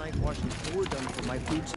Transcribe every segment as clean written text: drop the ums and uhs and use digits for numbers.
night watching boredom for my boots.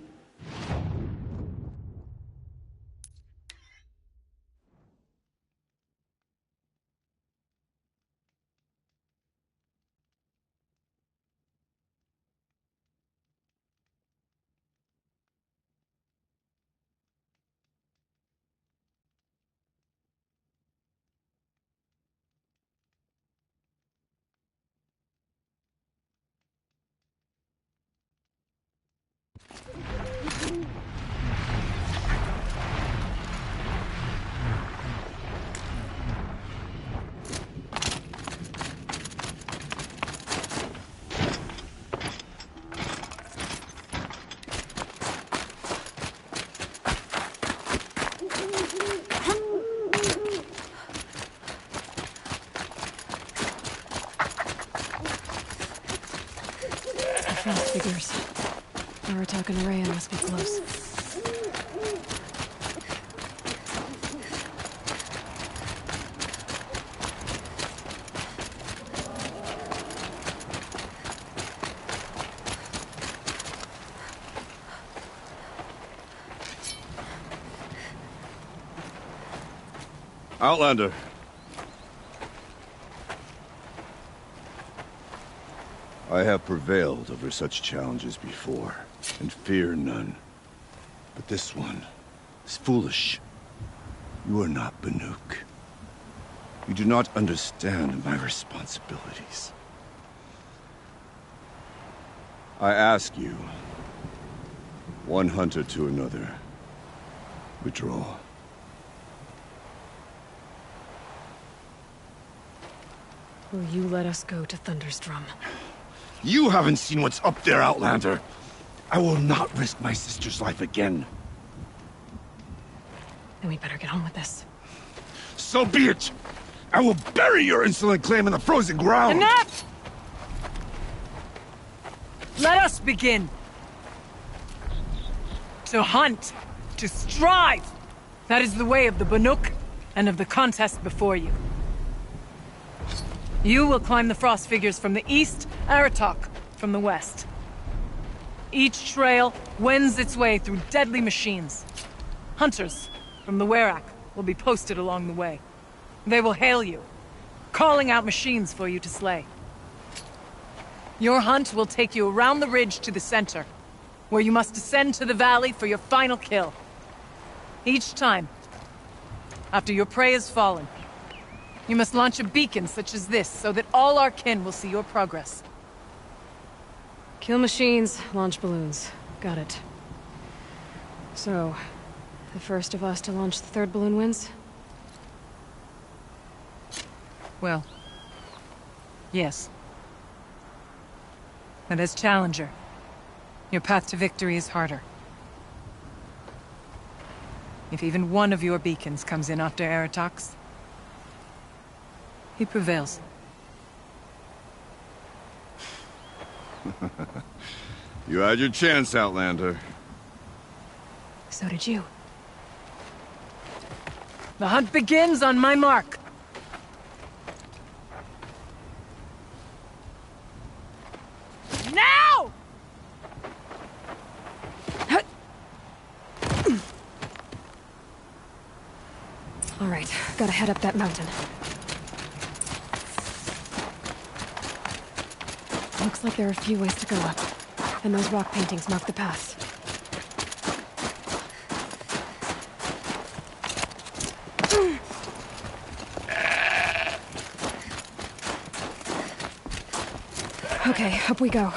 Figures. Aratak and Araya must be close. Outlander. I have prevailed over such challenges before, and fear none. But this one is foolish. You are not Banuk. You do not understand my responsibilities. I ask you, one hunter to another, withdraw. Will you let us go to Thunderstrom? You haven't seen what's up there, Outlander. I will not risk my sister's life again. Then we better get on with this. So be it! I will bury your insolent claim in the frozen ground! Enough! Let us begin! To hunt, to strive! That is the way of the Banuk, and of the contest before you. You will climb the frost figures from the east, Aratak from the west. Each trail wends its way through deadly machines. Hunters from the Werak will be posted along the way. They will hail you, calling out machines for you to slay. Your hunt will take you around the ridge to the center, where you must descend to the valley for your final kill. Each time, after your prey has fallen, you must launch a beacon such as this, so that all our kin will see your progress. Kill machines, launch balloons. Got it. So, the first of us to launch the third balloon wins? Well, yes. But as challenger, your path to victory is harder. If even one of your beacons comes in after Aratak's, he prevails. You had your chance, Outlander. So did you. The hunt begins on my mark. Now! All right, gotta head up that mountain. Looks like there are a few ways to go up, and those rock paintings mark the paths. Okay, up we go.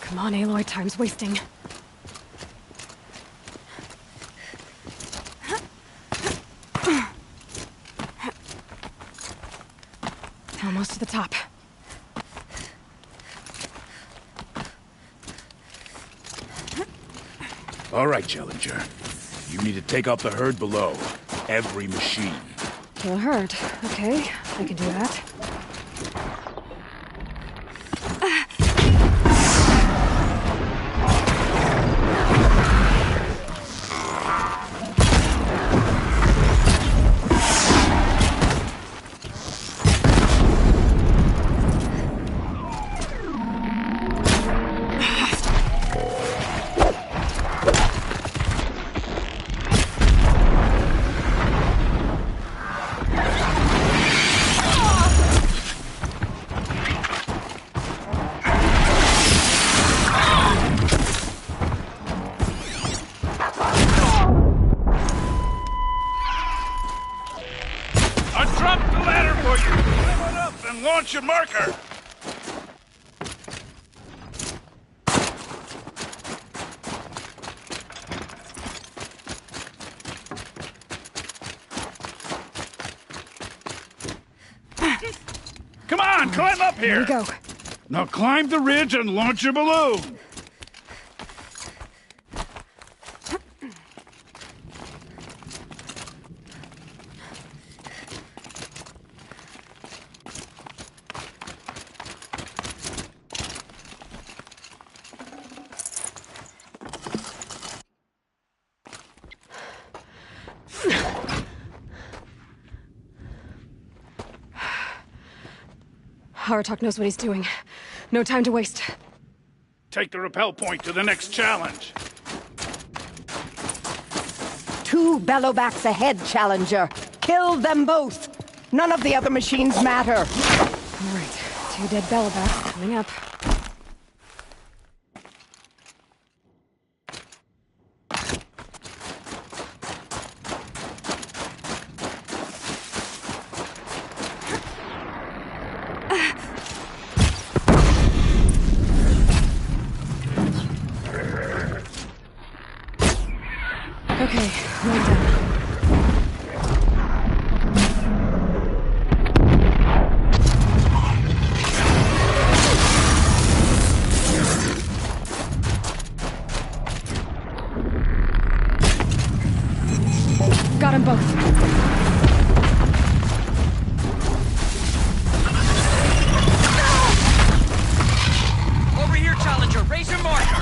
Come on, Aloy, time's wasting. the top. All right, Challenger. You need to take out the herd below. Every machine. Kill a herd. Okay, I can do that. Launch your marker! Come on, climb up here! Here we go. Now climb the ridge and launch your balloon! Aratok knows what he's doing. No time to waste. Take the rappel point to the next challenge. 2 bellowbacks ahead, Challenger. Kill them both. None of the other machines matter. All right, 2 dead bellowbacks coming up. Okay, right down. Got them both. Over here, Challenger. Raise your marker.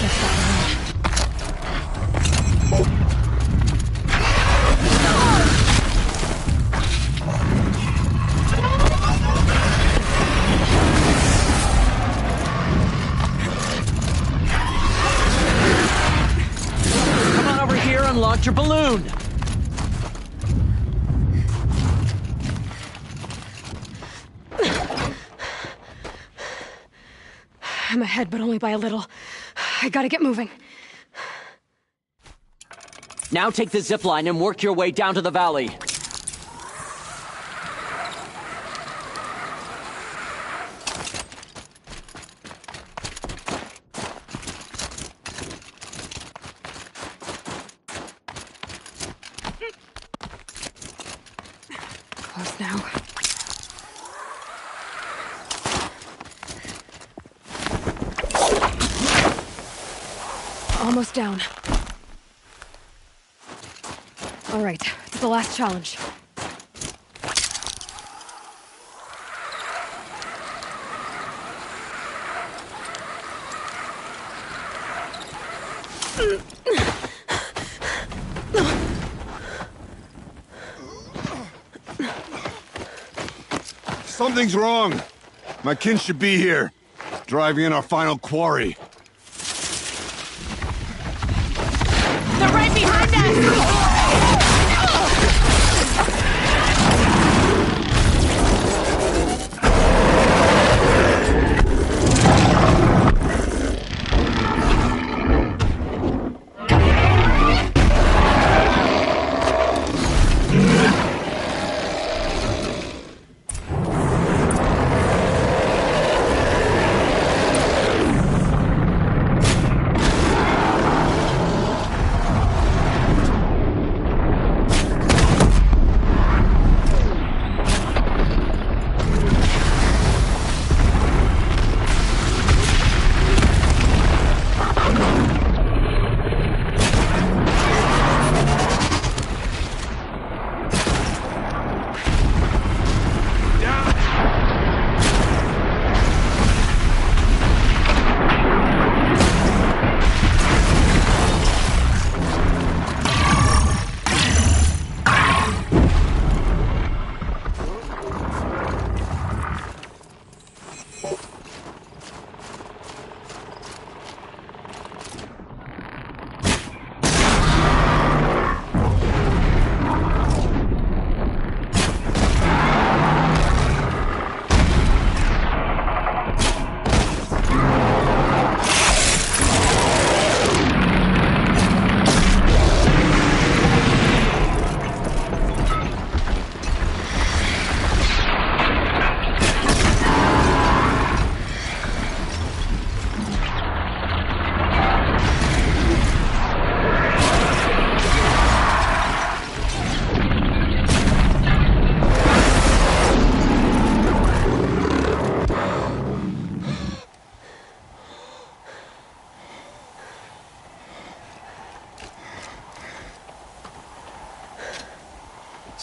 Guess that Come on over here and launch your balloon. I'm ahead, but only by a little. I gotta get moving. Now take the zip line and work your way down to the valley. Close now. Almost down. All right, it's the last challenge. Something's wrong. My kin should be here, driving in our final quarry. They're right behind us!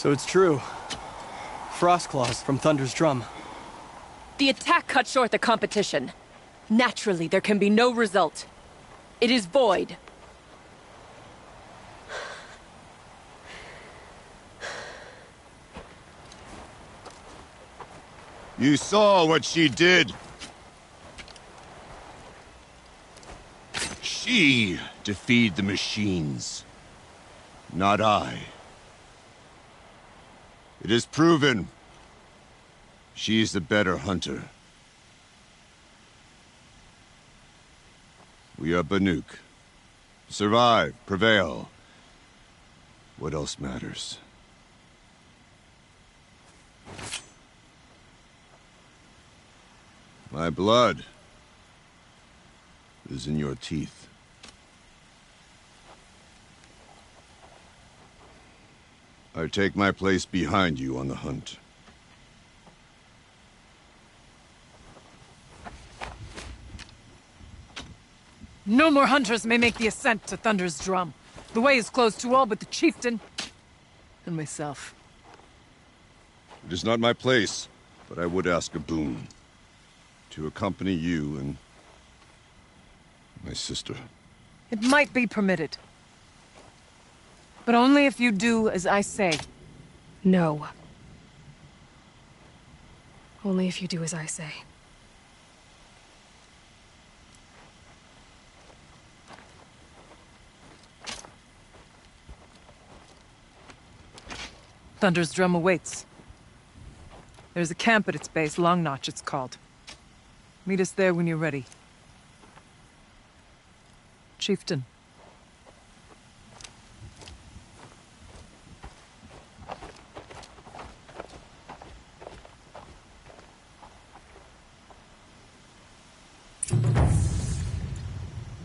So it's true. Frost claws from Thunder's drum. The attack cut short the competition. Naturally, there can be no result. It is void. You saw what she did. She defeated the machines, not I. It is proven. She is the better hunter. We are Banuk. Survive, prevail. What else matters? My blood is in your teeth. I take my place behind you on the hunt. No more hunters may make the ascent to Thunder's drum. The way is closed to all but the chieftain and myself. It is not my place, but I would ask a boon. To accompany you and my sister. It might be permitted. But only if you do as I say. No. Only if you do as I say. Thunder's drum awaits. There's a camp at its base, Long Notch it's called. Meet us there when you're ready. Chieftain.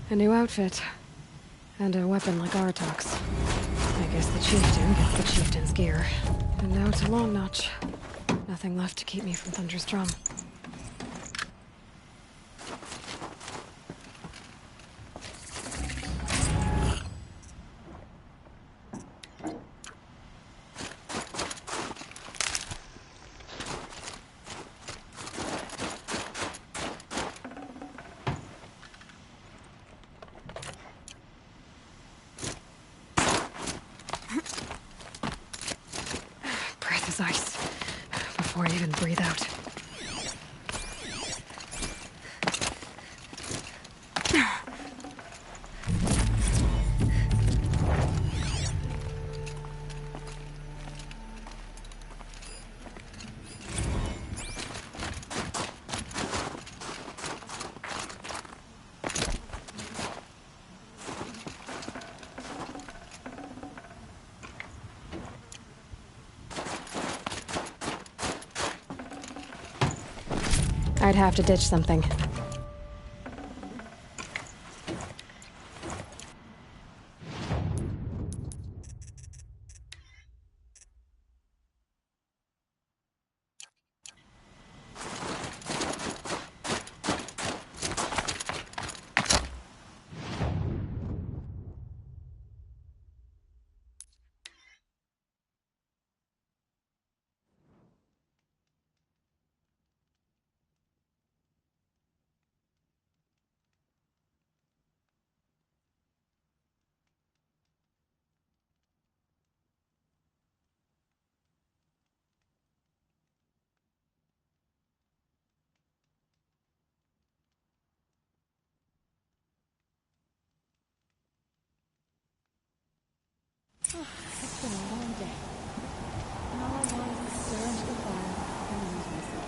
A new outfit. And a weapon like Artok's. I guess the chieftain gets the chieftain's gear. And now to Long Notch. Nothing left to keep me from Thunder's drum. Breath is ice. Before I even breathe out. I'd have to ditch something. It's been a long day. And all I want is to stare into the fire and lose myself.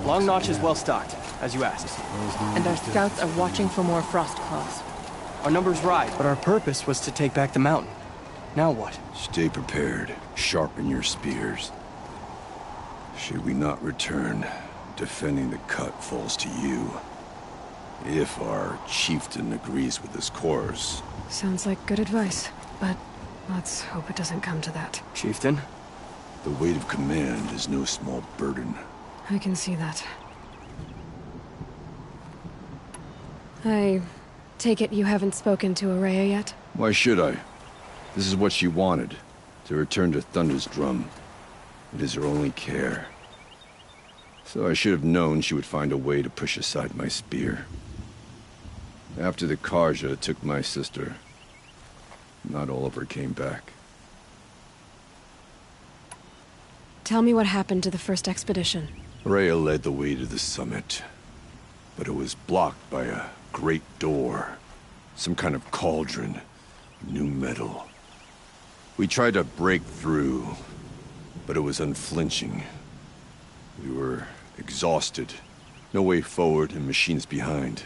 Long Notch is well stocked, as you asked. And our scouts are watching for more frost claws. Our numbers rise, but our purpose was to take back the mountain. Now what? Stay prepared. Sharpen your spears. Should we not return, defending the cut falls to you. If our chieftain agrees with this course. Sounds like good advice, but let's hope it doesn't come to that. Chieftain? The weight of command is no small burden. I can see that. I take it you haven't spoken to Araya yet? Why should I? This is what she wanted, to return to Thunder's drum. It is her only care. So I should have known she would find a way to push aside my spear. After the Karja took my sister, not all of her came back. Tell me what happened to the first expedition. Rhea led the way to the summit, but it was blocked by a great door. Some kind of cauldron, new metal. We tried to break through, but it was unflinching. We were exhausted, no way forward and machines behind.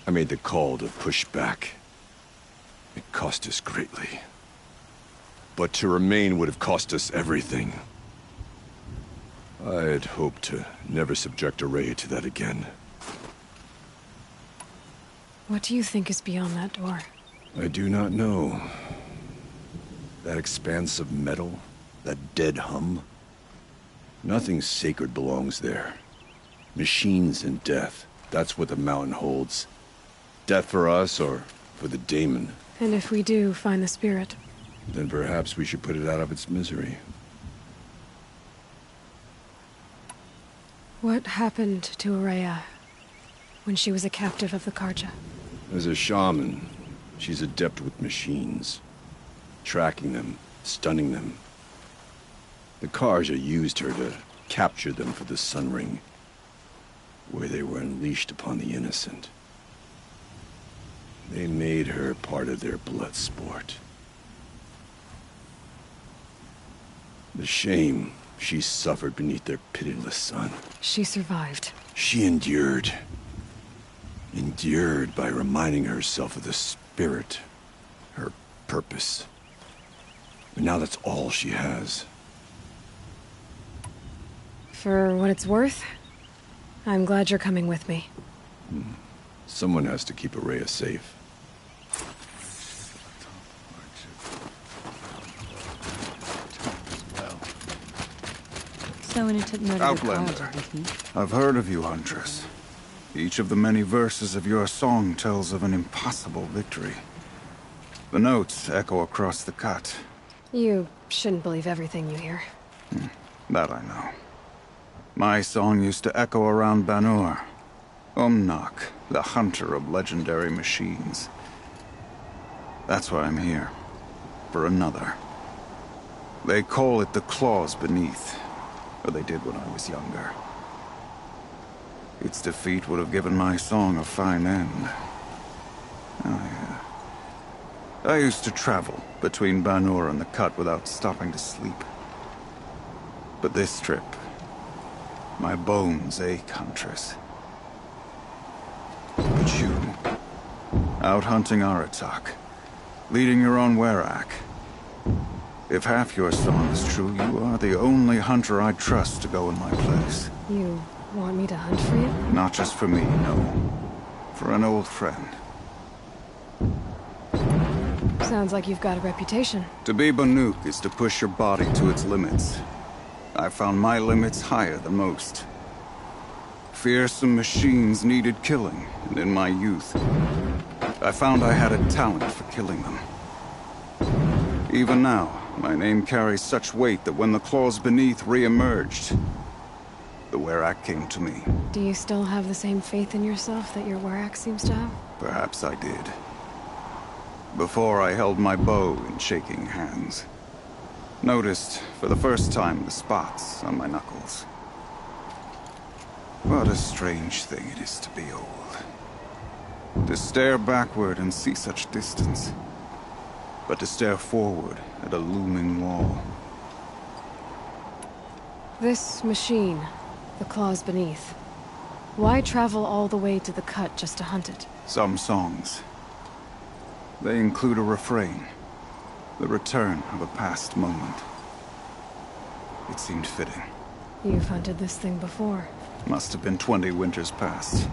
I made the call to push back. It cost us greatly. But to remain would have cost us everything. I had hoped to never subject Araya to that again. What do you think is beyond that door? I do not know. That expanse of metal, that dead hum. Nothing sacred belongs there. Machines and death, that's what the mountain holds. Death for us or for the daemon. And if we do find the spirit? Then perhaps we should put it out of its misery. What happened to Araya when she was a captive of the Karja? As a shaman, she's adept with machines. Tracking them, stunning them. The Karja used her to capture them for the Sun Ring, where they were unleashed upon the innocent. They made her part of their blood sport. The shame she suffered beneath their pitiless sun. She survived. She endured. Endured by reminding herself of the spirit, her purpose. And now that's all she has. For what it's worth, I'm glad you're coming with me. Someone has to keep Araya safe. Someone who took note of the Outlander. Karja with me. I've heard of you, Huntress. Each of the many verses of your song tells of an impossible victory. The notes echo across the cut. You shouldn't believe everything you hear. That I know. My song used to echo around Banur. Umnak, the hunter of legendary machines. That's why I'm here. For another. They call it the claws beneath. Or they did when I was younger. Its defeat would have given my song a fine end. Oh, yeah. I used to travel between Banur and the Cut without stopping to sleep. But this trip, my bones ache, Huntress. But you, out hunting Aratak, leading your own Werak. If half your song is true, you are the only hunter I'd trust to go in my place. You want me to hunt for you? Not just for me, no. For an old friend. Sounds like you've got a reputation. To be Banuk is to push your body to its limits. I found my limits higher than most. Fearsome machines needed killing, and in my youth, I found I had a talent for killing them. Even now, my name carries such weight that when the claws beneath re-emerged, the Werak came to me. Do you still have the same faith in yourself that your Werak seems to have? Perhaps I did. Before I held my bow in shaking hands. Noticed, for the first time, the spots on my knuckles. What a strange thing it is to be old. To stare backward and see such distance. But to stare forward at a looming wall. This machine, the claws beneath. Why travel all the way to the Cut just to hunt it? Some songs. They include a refrain. The return of a past moment. It seemed fitting. You've hunted this thing before. Must have been 20 winters past.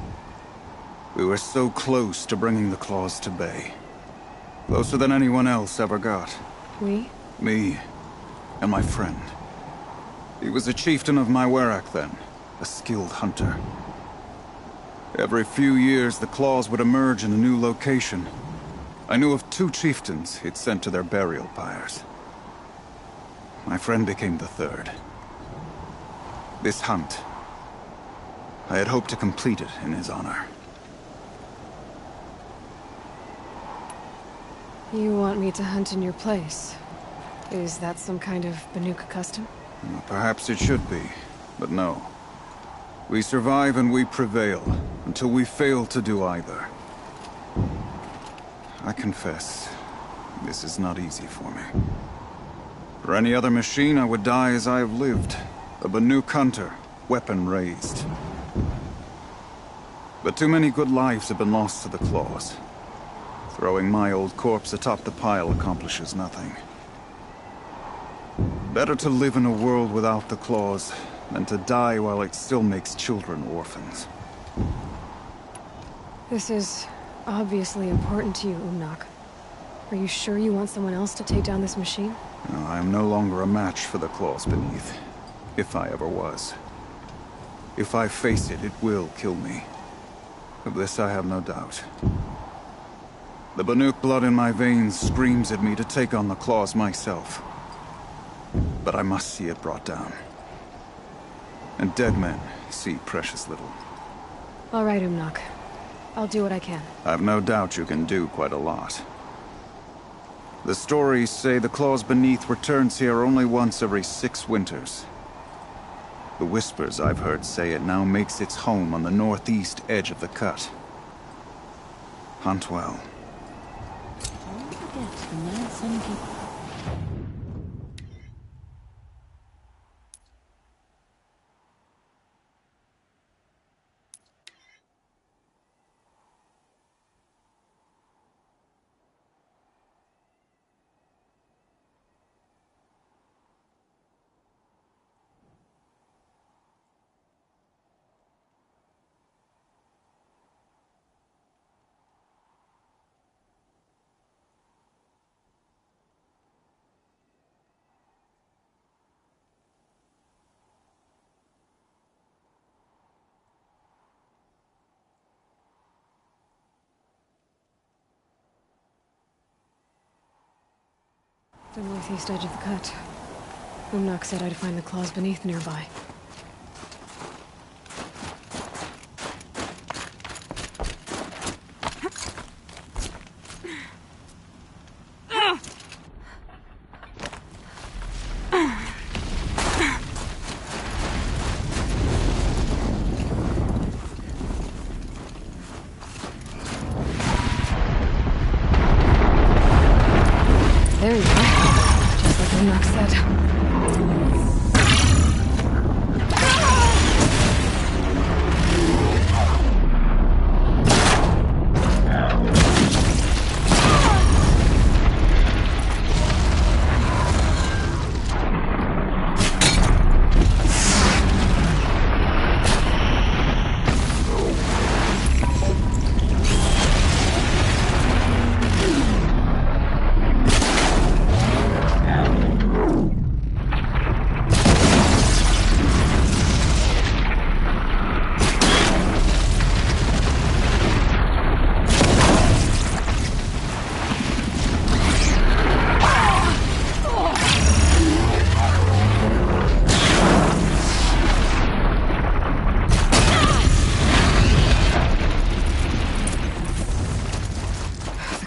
We were so close to bringing the claws to bay. Closer than anyone else ever got. We? Me, and my friend. He was a chieftain of my Werak then, a skilled hunter. Every few years, the claws would emerge in a new location. I knew of 2 chieftains he'd sent to their burial pyres. My friend became the 3rd. This hunt, I had hoped to complete it in his honor. You want me to hunt in your place? Is that some kind of Banuk custom? Well, perhaps it should be, but no. We survive and we prevail, until we fail to do either. I confess, this is not easy for me. For any other machine, I would die as I have lived. A Banuk hunter, weapon raised. But too many good lives have been lost to the claws. Throwing my old corpse atop the pile accomplishes nothing. Better to live in a world without the claws than to die while it still makes children orphans. This is obviously important to you, Umnak. Are you sure you want someone else to take down this machine? No, I am no longer a match for the claws beneath, if I ever was. If I face it, it will kill me. Of this I have no doubt. The Banuk blood in my veins screams at me to take on the claws myself. But I must see it brought down. And dead men see precious little. All right, Umnak. I'll do what I can. I've no doubt you can do quite a lot. The stories say the claws beneath returns here only once every 6 winters. The whispers I've heard say it now makes its home on the northeast edge of the cut. Hunt well. Don't forget the mad sun people. The northeast edge of the cut. Umnak said I'd find the claws beneath nearby. There you go. Just like Umnak said.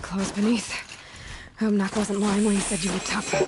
Claws beneath. Umnak wasn't lying when he said you were tough.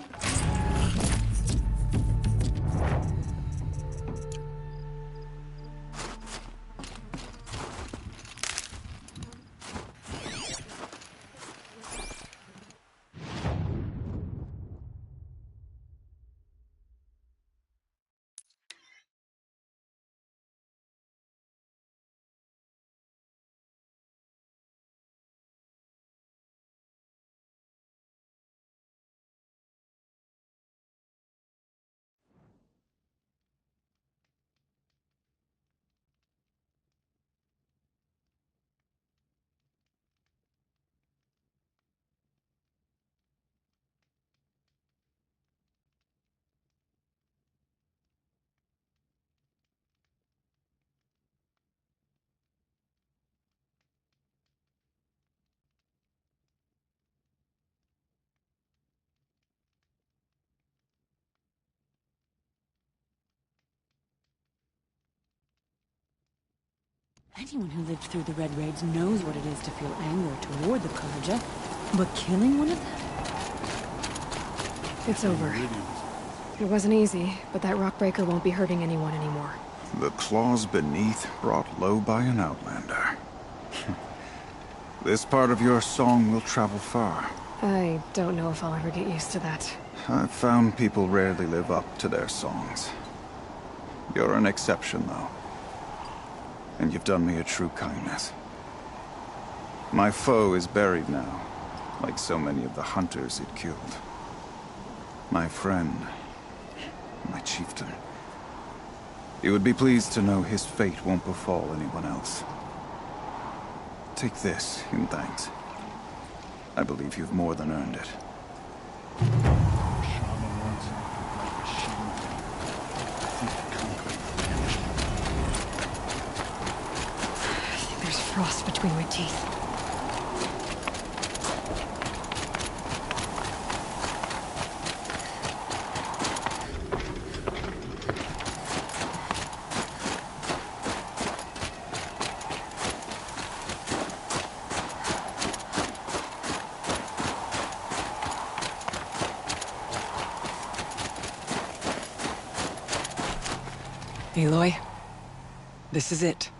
Anyone who lived through the Red Raids knows what it is to feel anger toward the Karja, but killing one of them? It's over. It wasn't easy, but that rockbreaker won't be hurting anyone anymore. The claws beneath brought low by an outlander. This part of your song will travel far. I don't know if I'll ever get used to that. I've found people rarely live up to their songs. You're an exception, though. And you've done me a true kindness. My foe is buried now, like so many of the hunters it killed. My friend, my chieftain. You would be pleased to know his fate won't befall anyone else. Take this in thanks. I believe you've more than earned it. I think there's frost between my teeth. Aloy, this is it.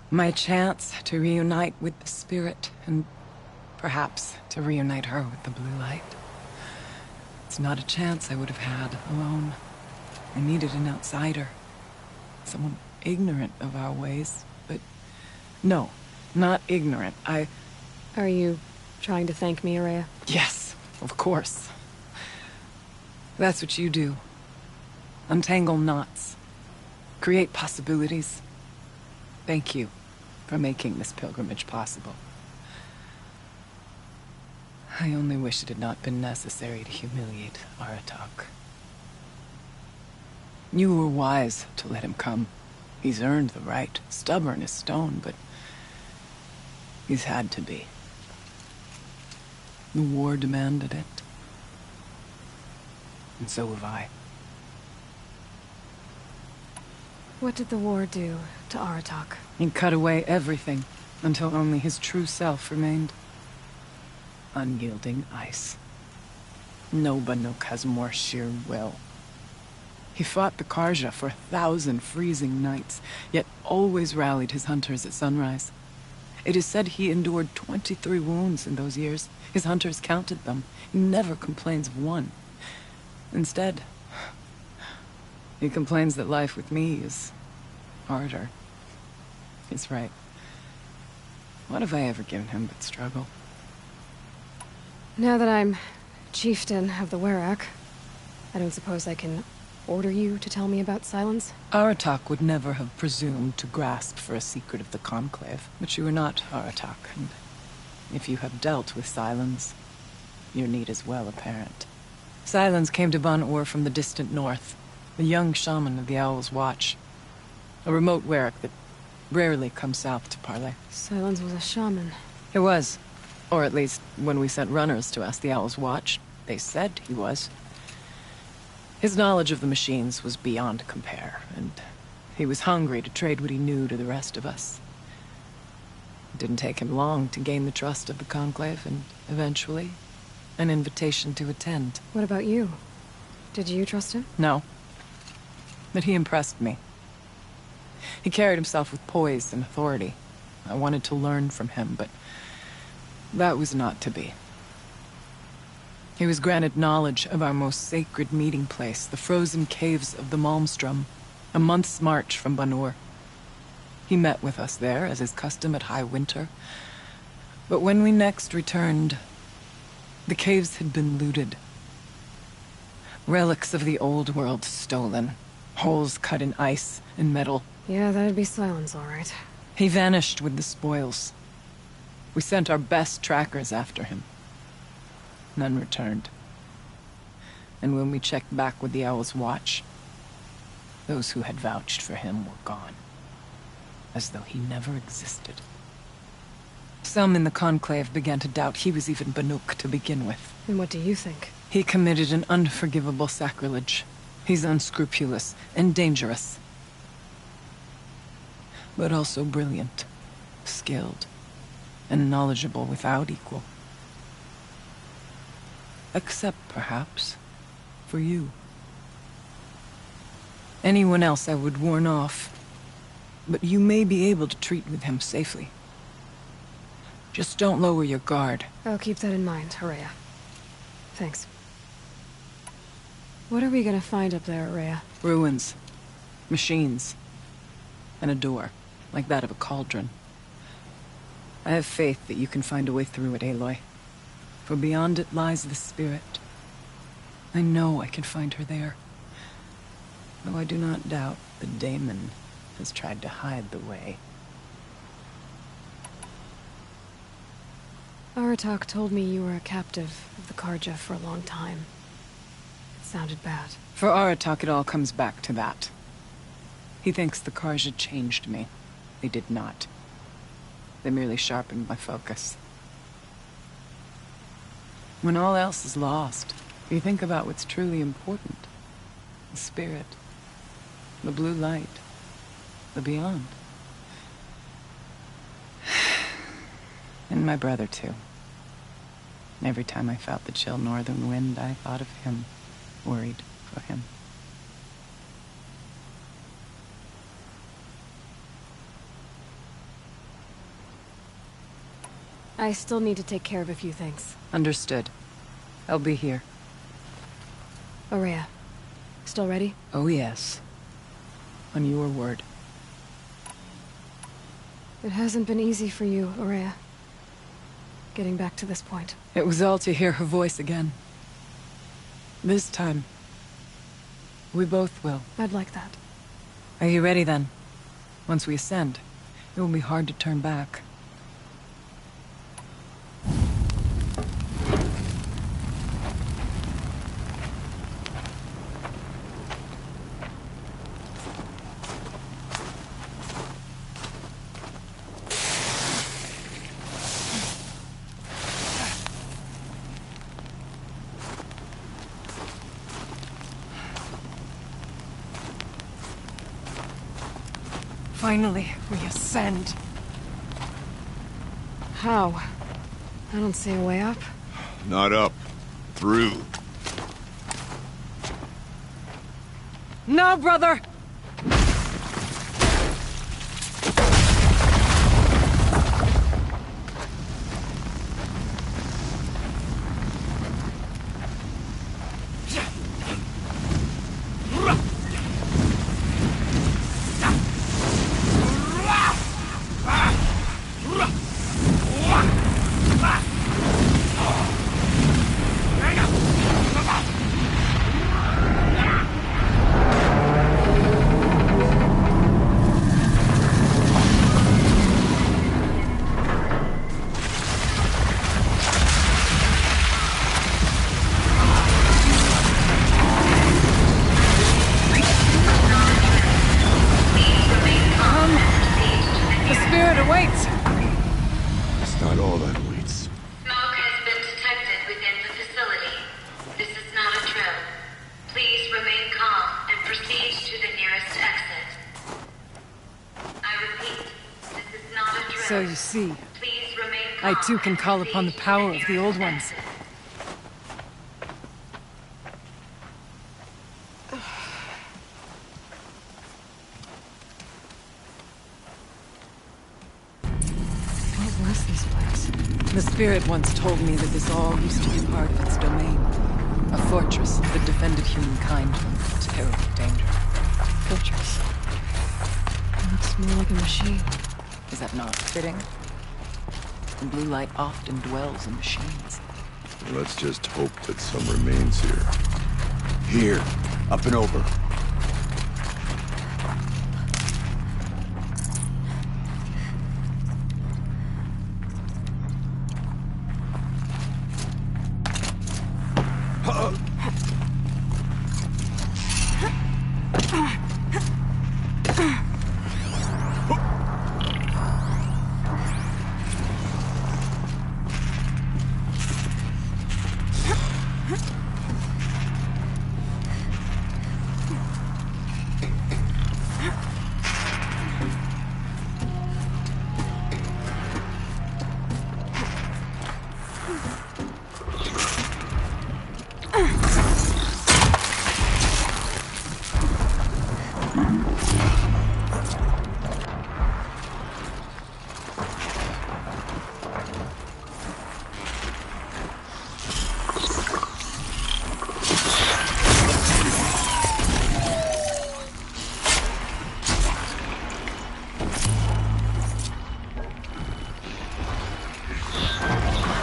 My chance to reunite with the spirit, and perhaps to reunite her with the blue light. It's not a chance I would have had alone. I needed an outsider. Someone ignorant of our ways, but... No, not ignorant. Are you trying to thank me, Araya? Yes, of course. That's what you do. Untangle knots. Create possibilities. Thank you for making this pilgrimage possible. I only wish it had not been necessary to humiliate Aratak. You were wise to let him come. He's earned the right. Stubborn as stone, but he's had to be. The war demanded it. And so have I. What did the war do to Aratak? He cut away everything, until only his true self remained. Unyielding ice. No Banuk has more sheer will. He fought the Karja for 1,000 freezing nights, yet always rallied his hunters at sunrise. It is said he endured 23 wounds in those years. His hunters counted them. He never complains of one. Instead, he complains that life with me is harder. He's right. What have I ever given him but struggle? Now that I'm chieftain of the Werak, I don't suppose I can order you to tell me about Silence? Aratak would never have presumed to grasp for a secret of the Conclave, but you are not Aratak, and if you have dealt with Silence, your need is well apparent. Silence came to Ban-Ur from the distant north, a young shaman of the Owl's Watch. A remote Werak that rarely comes south to parley. Silence was a shaman. He was. Or at least, when we sent runners to ask the Owl's Watch, they said he was. His knowledge of the machines was beyond compare, and he was hungry to trade what he knew to the rest of us. It didn't take him long to gain the trust of the Conclave, and eventually, an invitation to attend. What about you? Did you trust him? No. But he impressed me. He carried himself with poise and authority. I wanted to learn from him, but that was not to be. He was granted knowledge of our most sacred meeting place, the frozen caves of the Malmstrom, a month's march from Ban-Ur. He met with us there, as is custom at high winter. But when we next returned, the caves had been looted. Relics of the old world stolen. Holes cut in ice and metal. Yeah, that'd be Silence, all right. He vanished with the spoils. We sent our best trackers after him. None returned. And when we checked back with the Owl's Watch, those who had vouched for him were gone. As though he never existed. Some in the Conclave began to doubt he was even Banuk to begin with. And what do you think? He committed an unforgivable sacrilege. He's unscrupulous and dangerous. but also brilliant, skilled, and knowledgeable without equal. Except, perhaps, for you. Anyone else I would warn off, but you may be able to treat with him safely. Just don't lower your guard. I'll keep that in mind, Horea. Thanks. What are we gonna find up there, Horea? Ruins, machines, and a door, like that of a cauldron. I have faith that you can find a way through it, Aloy. For beyond it lies the spirit. I know I can find her there. Though I do not doubt the daemon has tried to hide the way. Aratak told me you were a captive of the Karja for a long time. It sounded bad. For Aratak, it all comes back to that. He thinks the Karja changed me. They did not. They merely sharpened my focus. When all else is lost, you think about what's truly important. The spirit. The blue light. The beyond. And my brother, too. Every time I felt the chill northern wind, I thought of him. Worried for him. I still need to take care of a few things. Understood. I'll be here. Horea, still ready? Oh, yes. On your word. It hasn't been easy for you, Horea. Getting back to this point. It was all to hear her voice again. This time, we both will. I'd like that. Are you ready then? Once we ascend, it will be hard to turn back. Finally, we ascend. How? I don't see a way up. Not up. Through. No, brother! So you see, I too can call upon the power of the Old Ones. What was this place? The spirit once told me that this all used to be part of its domain. A fortress that defended humankind from terrible danger. Fortress. It looks more like a machine. Is that not fitting? The blue light often dwells in machines. Let's just hope that some remains here. Here. Up and over.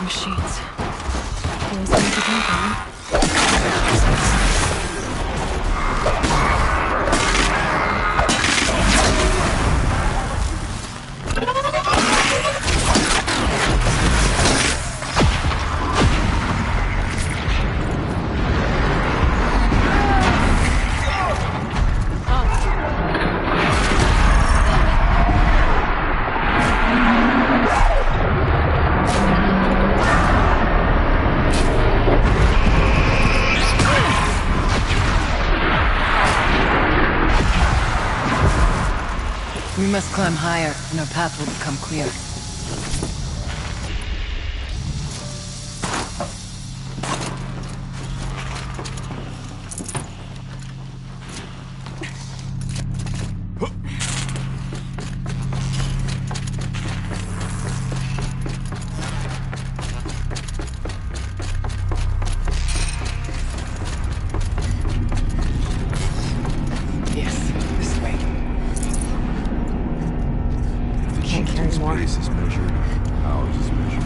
Machines. Feels like a company. We must climb higher, and our path will become clear. Yes, this way. Can't carry more. Space is measured. Ours is measured.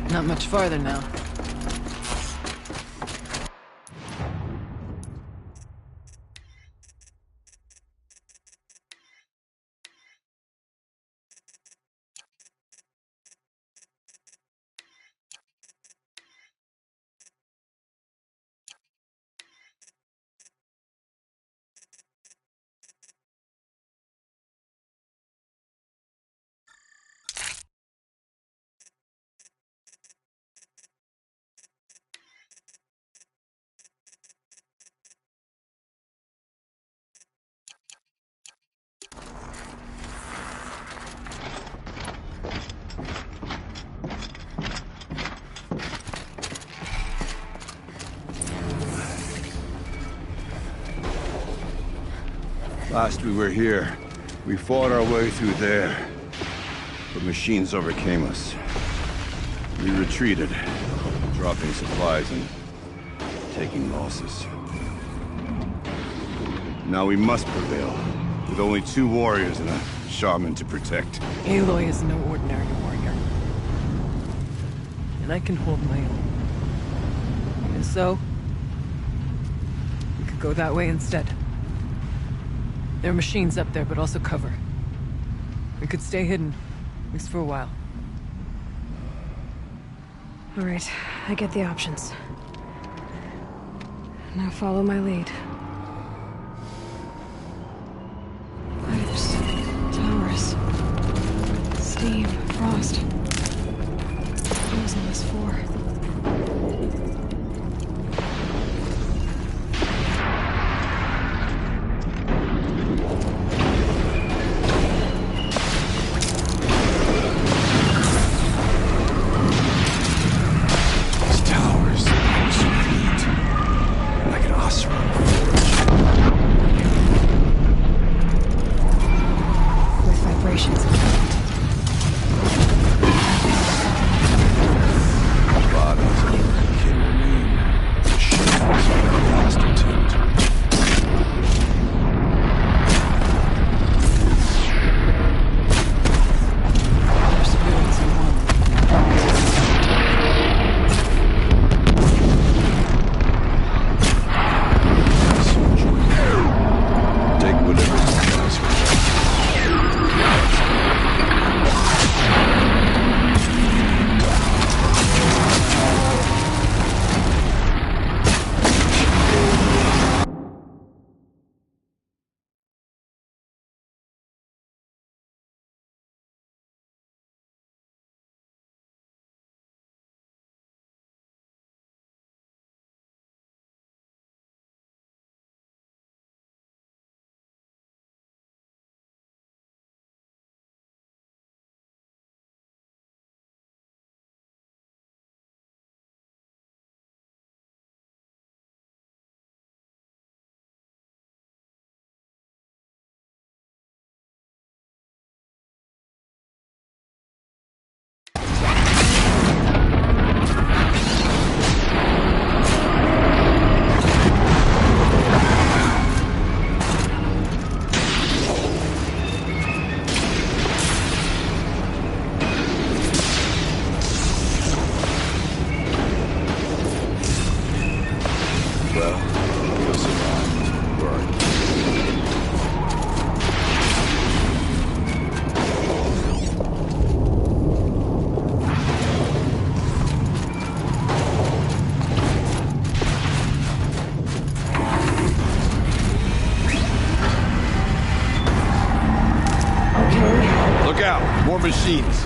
Not much farther now. Last we were here, we fought our way through there. But machines overcame us. We retreated, dropping supplies and taking losses. Now we must prevail, with only 2 warriors and a shaman to protect. Aloy is no ordinary warrior. And I can hold my own. And so, we could go that way instead. There are machines up there, but also cover. We could stay hidden, at least for a while. All right, I get the options. Now follow my lead. Pipes, towers, steam, frost. Who's on this for? You'll survive. Where are you? Look out! More machines!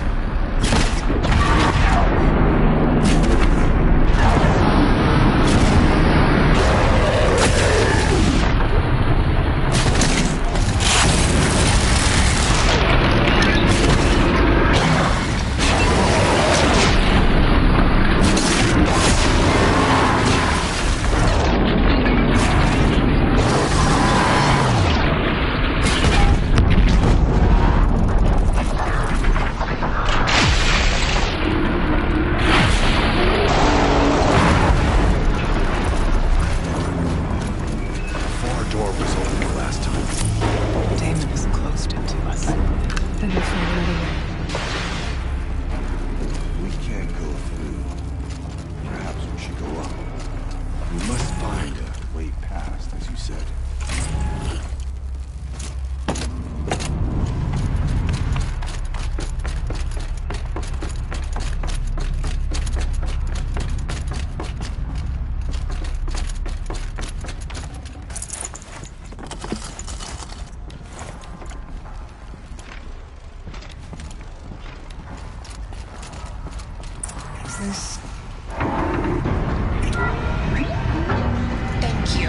Thank you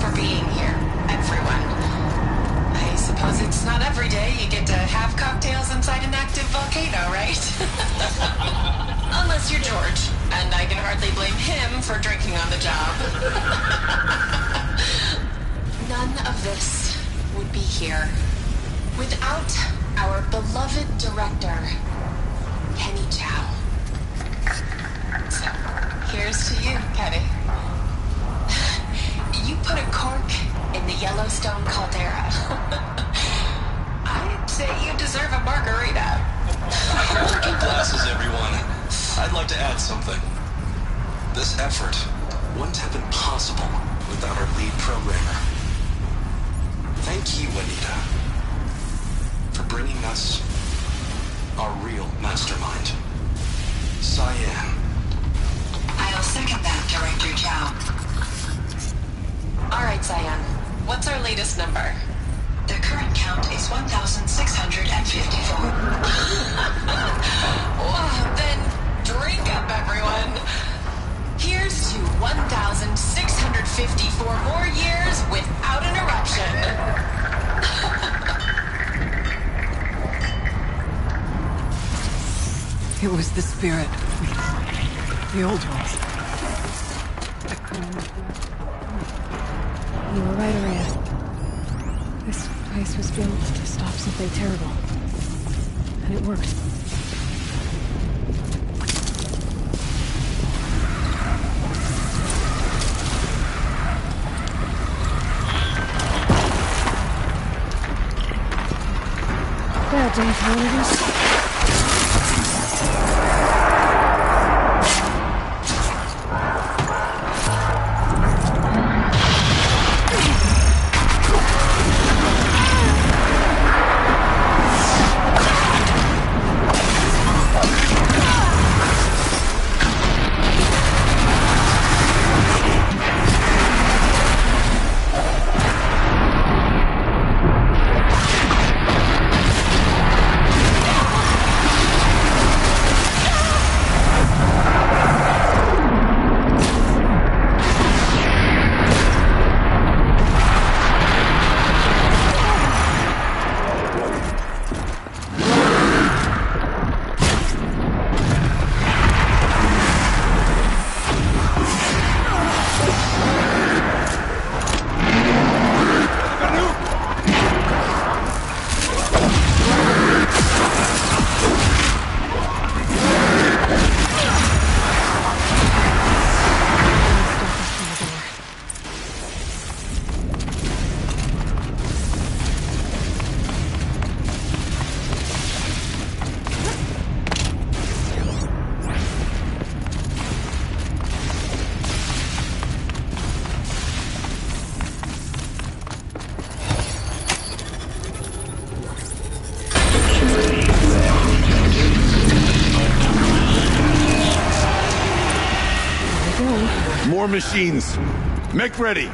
for being here, everyone. I suppose it's not every day you get to have cocktails inside an active volcano, right? Unless you're George, and I can hardly blame him for drinking on the job. None of this would be here without our beloved director, Kenny Chow. So, here's to you, Kenny. You put a cork in the Yellowstone caldera. I'd say you deserve a margarita. Hold your glasses, everyone. I'd like to add something. This effort wouldn't have been possible without our lead programmer. Thank you, Anita, for bringing us our real mastermind, Cyan. I'll second that, Director Chow. All right, Cyan. What's our latest number? The current count is 1,654. Well, then drink up, everyone. Here's to 1,654 more years without interruption. It was the spirit. The old ones. You were right, Araya. This place was built to stop something terrible. And it worked. Bad day for one of us. More machines. Make ready.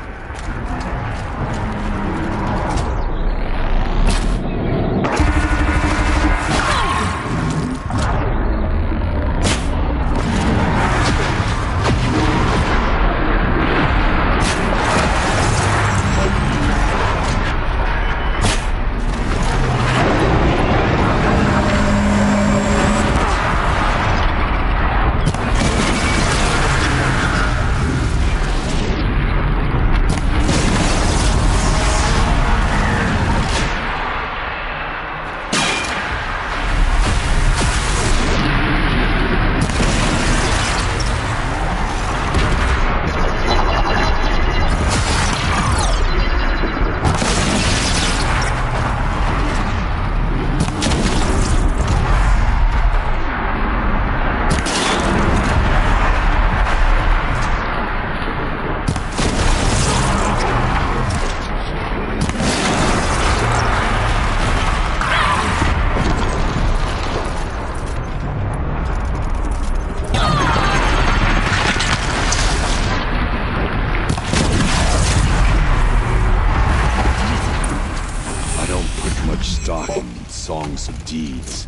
Songs of deeds,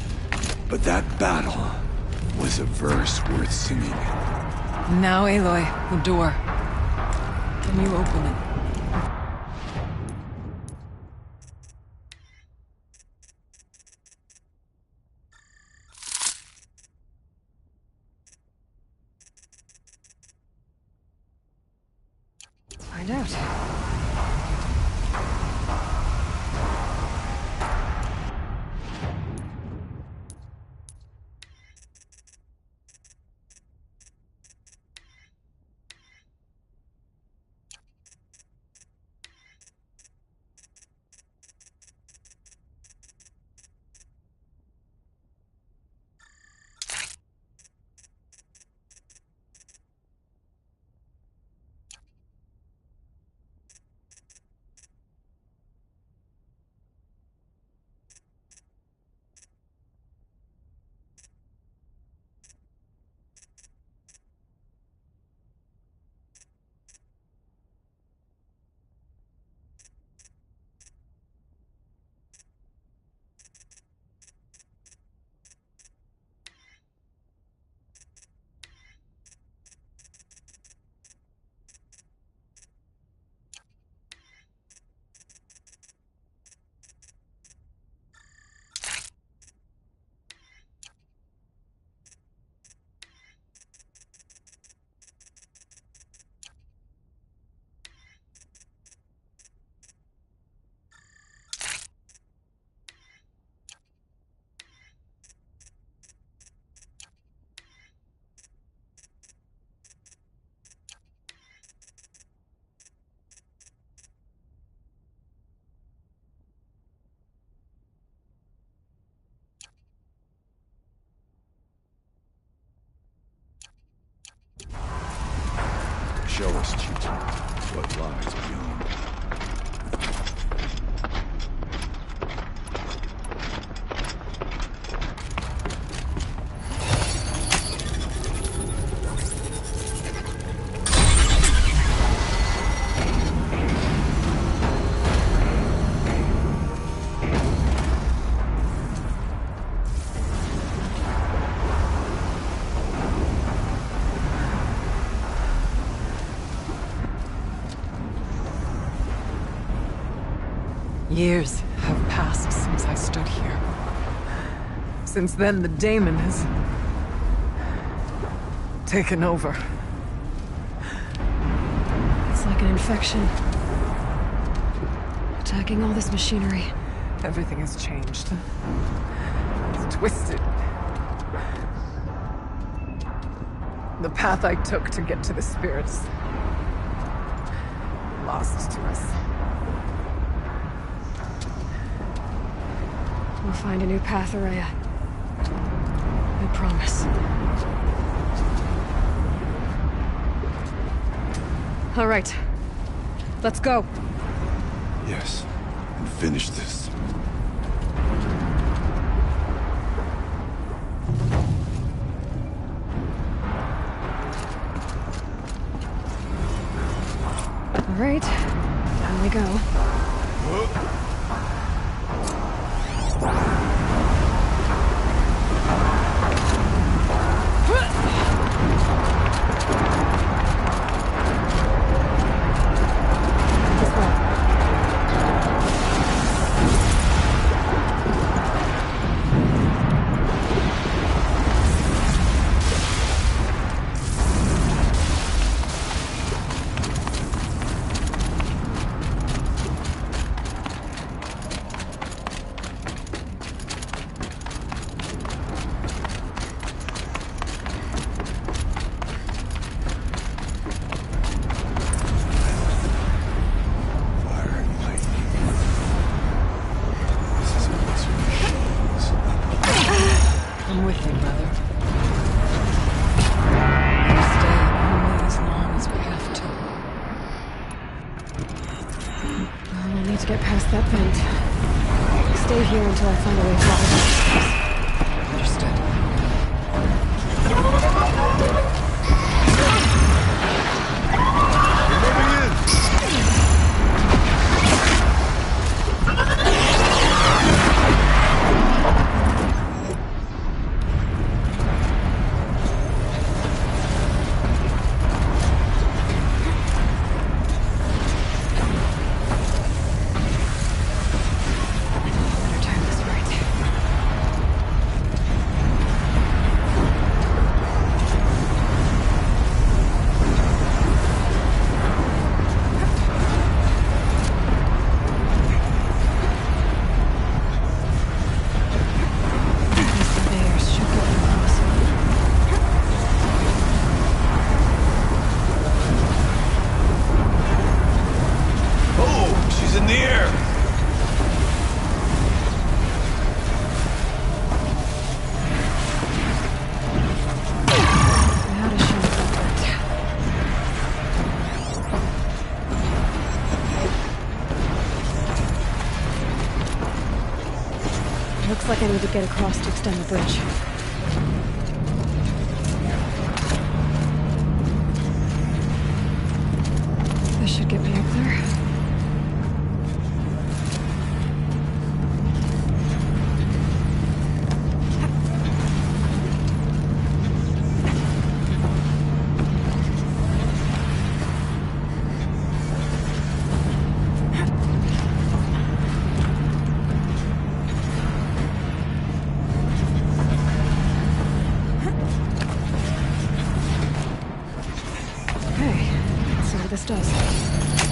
but that battle was a verse worth singing. Now, Aloy, the door. Can you open it? Let's find out. Show us, Cheetah, what lies beyond. Years have passed since I stood here. Since then, the daemon has taken over. It's like an infection. Attacking all this machinery. Everything has changed. It's twisted. The path I took to get to the spirits, lost to us. We'll find a new path, Araya. I promise. All right. Let's go. Yes, and finish this. Alright, down we go. I'm with you, brother. We'll stay only as long as we have to. Well, we'll need to get past that vent. Stay here until I find a way forward. Understood. In the air! Looks like I need to get across to extend the bridge. This should get me up there. Okay, let's see what this does.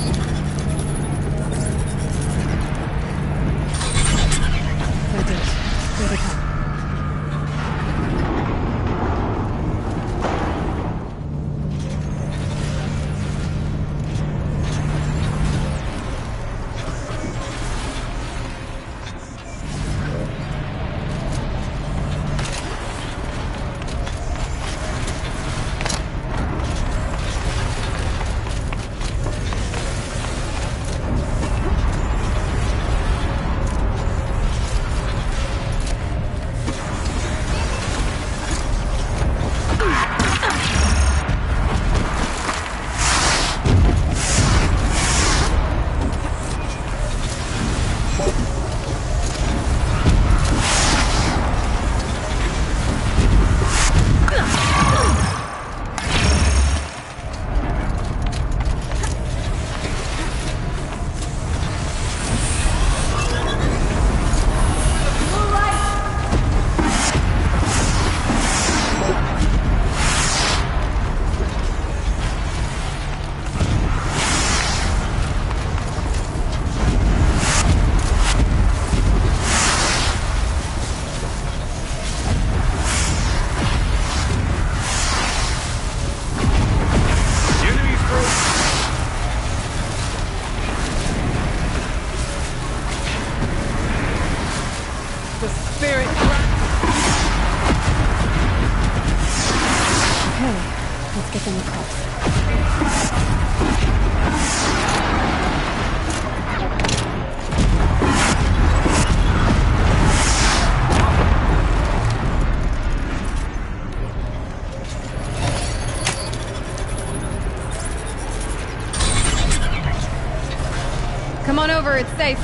Come on over, it's safe. I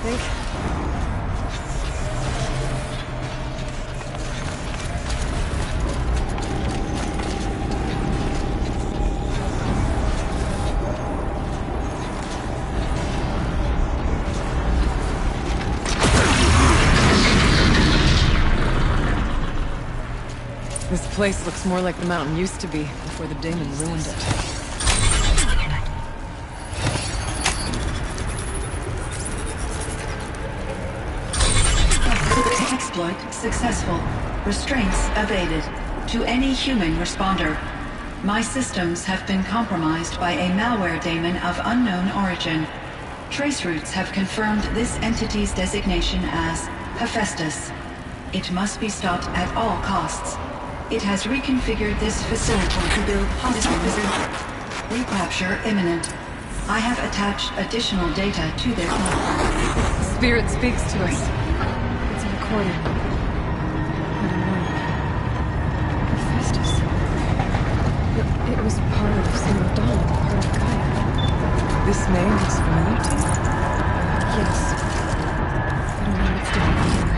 think. This place looks more like the mountain used to be before the demon ruined it. Exploit successful. Restraints evaded. To any human responder. My systems have been compromised by a malware daemon of unknown origin. Trace routes have confirmed this entity's designation as Hephaestus. It must be stopped at all costs. It has reconfigured this facility to build hospitals. Recapture imminent. I have attached additional data to their platform. Spirit speaks to us. It's a recording. I don't know. Hephaestus. It was part of Silver Dawn, part of Gaia. This name is familiar to you? Yes. I don't know what it's doing here.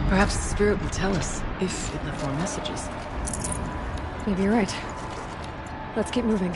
Perhaps the spirit will tell us, if it left more messages. Maybe you're right. Let's keep moving.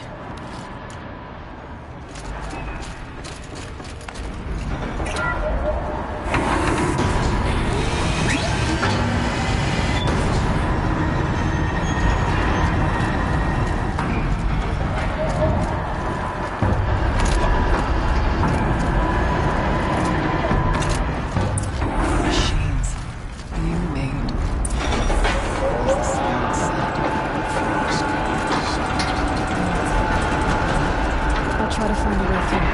Try to find a way through.